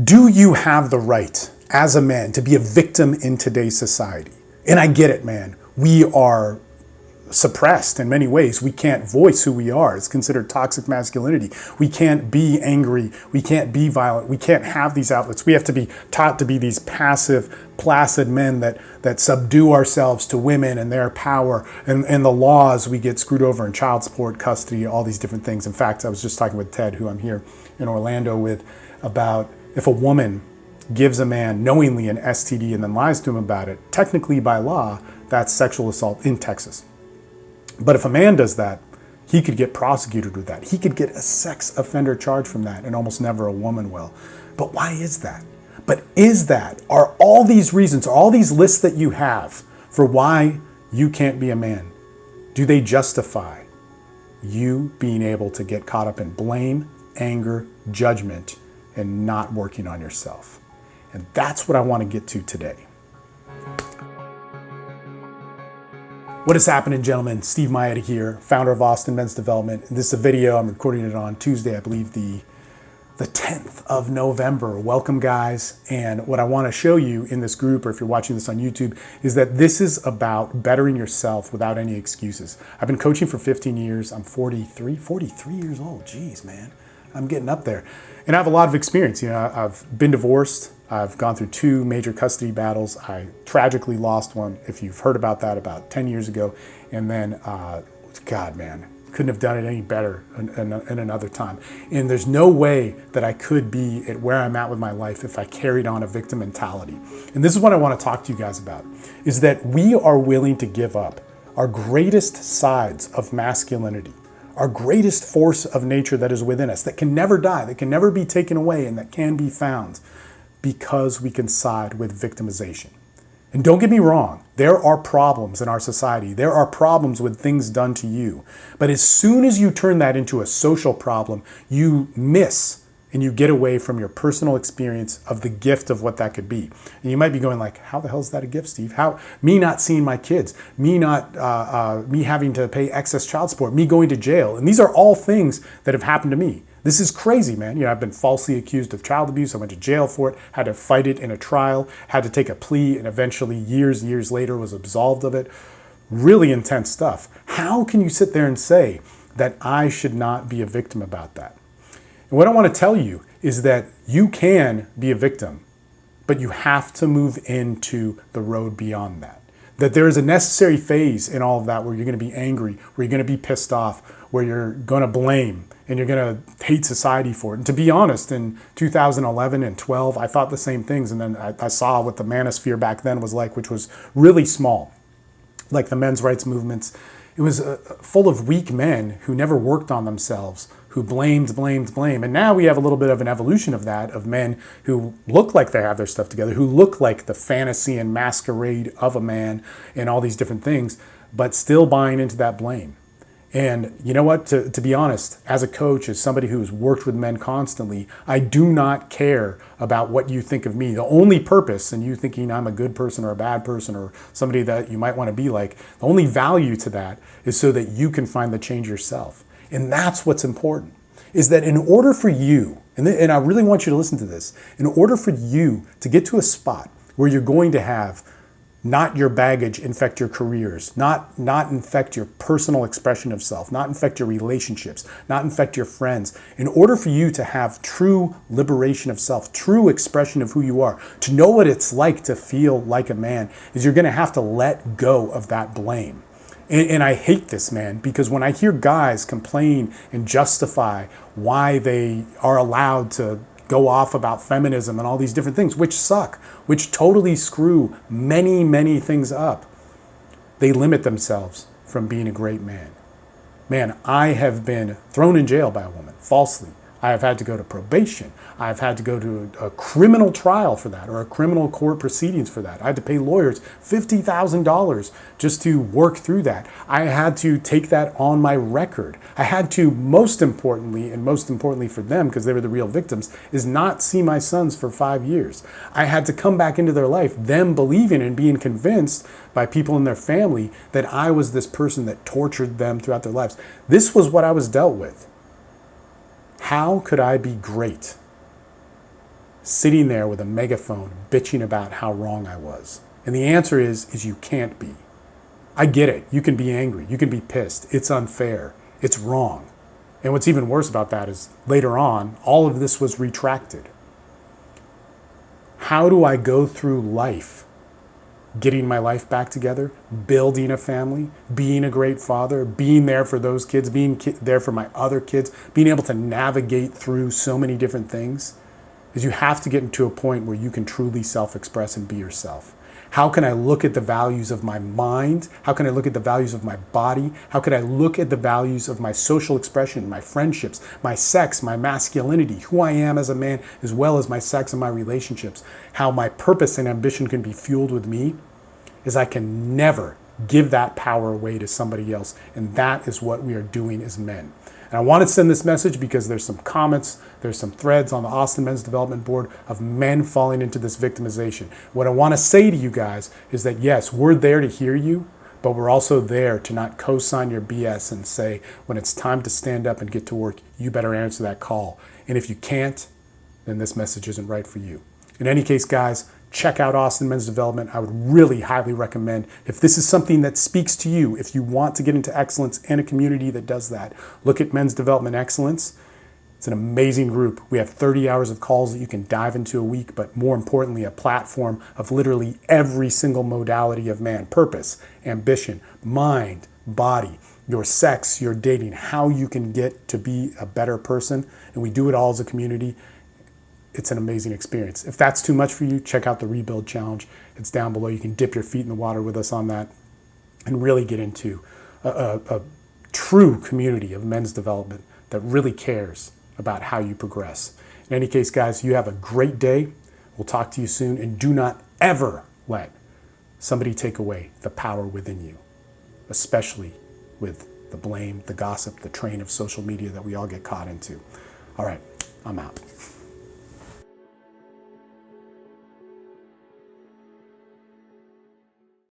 Do you have the right as a man to be a victim in today's society? And I get it, man. We are suppressed in many ways. We can't voice who we are. It's considered toxic masculinity. We can't be angry. We can't be violent. We can't have these outlets. We have to be taught to be these passive, placid men that subdue ourselves to women and their power and the laws. We get screwed over in child support, custody, all these different things. In fact, I was just talking with Ted, who I'm here in Orlando with, about if a woman gives a man knowingly an STD and then lies to him about it, technically by law, that's sexual assault in Texas. But if a man does that, he could get prosecuted with that. He could get a sex offender charge from that, and almost never a woman will. But why is that? Are all these reasons, all these lists that you have for why you can't be a man, do they justify you being able to get caught up in blame, anger, judgment, and not working on yourself? And that's what I want to get to today. What is happening, gentlemen? Steve Maeda here, founder of Austin Men's Development. This is a video. I'm recording it on Tuesday, I believe the 10th of November. Welcome, guys. And what I want to show you in this group, or if you're watching this on YouTube, is that this is about bettering yourself without any excuses. I've been coaching for 15 years. I'm 43 years old. Jeez, man. I'm getting up there. And I have a lot of experience. You know, I've been divorced. I've gone through 2 major custody battles. I tragically lost one, if you've heard about that, about 10 years ago. And then, God, man, couldn't have done it any better in another time. And there's no way that I could be at where I'm at with my life if I carried on a victim mentality. And this is what I want to talk to you guys about, is that we are willing to give up our greatest sides of masculinity, our greatest force of nature that is within us, that can never die, that can never be taken away, and that can be found, because we can side with victimization. And don't get me wrong, there are problems in our society. There are problems with things done to you. But as soon as you turn that into a social problem, you miss and you get away from your personal experience of the gift of what that could be. And you might be going like, how the hell is that a gift, Steve? How, me not seeing my kids, me having to pay excess child support, me going to jail. And these are all things that have happened to me. This is crazy, man. You know, I've been falsely accused of child abuse. I went to jail for it, had to fight it in a trial, had to take a plea, and eventually years later was absolved of it. Really intense stuff. How can you sit there and say that I should not be a victim about that? And what I want to tell you is that you can be a victim, but you have to move into the road beyond that. That there is a necessary phase in all of that where you're going to be angry, where you're going to be pissed off, where you're going to blame, and you're going to hate society for it. And to be honest, in 2011 and 12, I thought the same things. And then I saw what the manosphere back then was like, which was really small, like the men's rights movements. It was full of weak men who never worked on themselves, who blamed. And now we have a little bit of an evolution of that, of men who look like they have their stuff together, who look like the fantasy and masquerade of a man and all these different things, but still buying into that blame. And you know what, to be honest, as a coach, as somebody who's worked with men constantly, I do not care about what you think of me. The only purpose in you thinking I'm a good person or a bad person or somebody that you might want to be like, the only value to that is so that you can find the change yourself. And that's what's important, is that in order for you, and I really want you to listen to this, in order for you to get to a spot where you're going to have not your baggage infect your careers, not infect your personal expression of self, not infect your relationships, not infect your friends. In order for you to have true liberation of self, true expression of who you are, to know what it's like to feel like a man, is you're going to have to let go of that blame. And I hate this, man, because when I hear guys complain and justify why they are allowed to go off about feminism and all these different things, which suck, which totally screw many things up, they limit themselves from being a great man. Man, I have been thrown in jail by a woman falsely. I have had to go to probation. I've had to go to a criminal trial for that, or a criminal court proceedings for that. I had to pay lawyers $50,000 just to work through that. I had to take that on my record. I had to, most importantly for them, because they were the real victims, is not see my sons for 5 years. I had to come back into their life, them believing and being convinced by people in their family that I was this person that tortured them throughout their lives. This was what I was dealt with. How could I be great sitting there with a megaphone bitching about how wrong I was? And the answer is you can't be. I get it. You can be angry. You can be pissed. It's unfair. It's wrong. And what's even worse about that is later on, all of this was retracted. How do I go through life getting my life back together, building a family, being a great father, being there for those kids, being there for my other kids, being able to navigate through so many different things? Is you have to get into a point where you can truly self-express and be yourself. How can I look at the values of my mind? How can I look at the values of my body? How can I look at the values of my social expression, my friendships, my sex, my masculinity, who I am as a man, as well as my sex and my relationships? How my purpose and ambition can be fueled with me is I can never give that power away to somebody else. And that is what we are doing as men. And I want to send this message because there's some comments, there's some threads on the Austin Men's Development Board of men falling into this victimization. What I want to say to you guys is that yes, we're there to hear you, but we're also there to not co-sign your BS and say, when it's time to stand up and get to work, you better answer that call. And if you can't, then this message isn't right for you. In any case, guys, check out Austin Men's Development. I would really highly recommend, if this is something that speaks to you, if you want to get into excellence and a community that does that, look at Men's Development Excellence. It's an amazing group. We have 30 hours of calls that you can dive into a week, but more importantly, a platform of literally every single modality of man: purpose, ambition, mind, body, your sex, your dating, how you can get to be a better person. And we do it all as a community. It's an amazing experience. If that's too much for you, check out the Rebuild Challenge. It's down below. You can dip your feet in the water with us on that and really get into a true community of men's development that really cares about how you progress. In any case, guys, you have a great day. We'll talk to you soon. And do not ever let somebody take away the power within you, especially with the blame, the gossip, the train of social media that we all get caught into. All right, I'm out.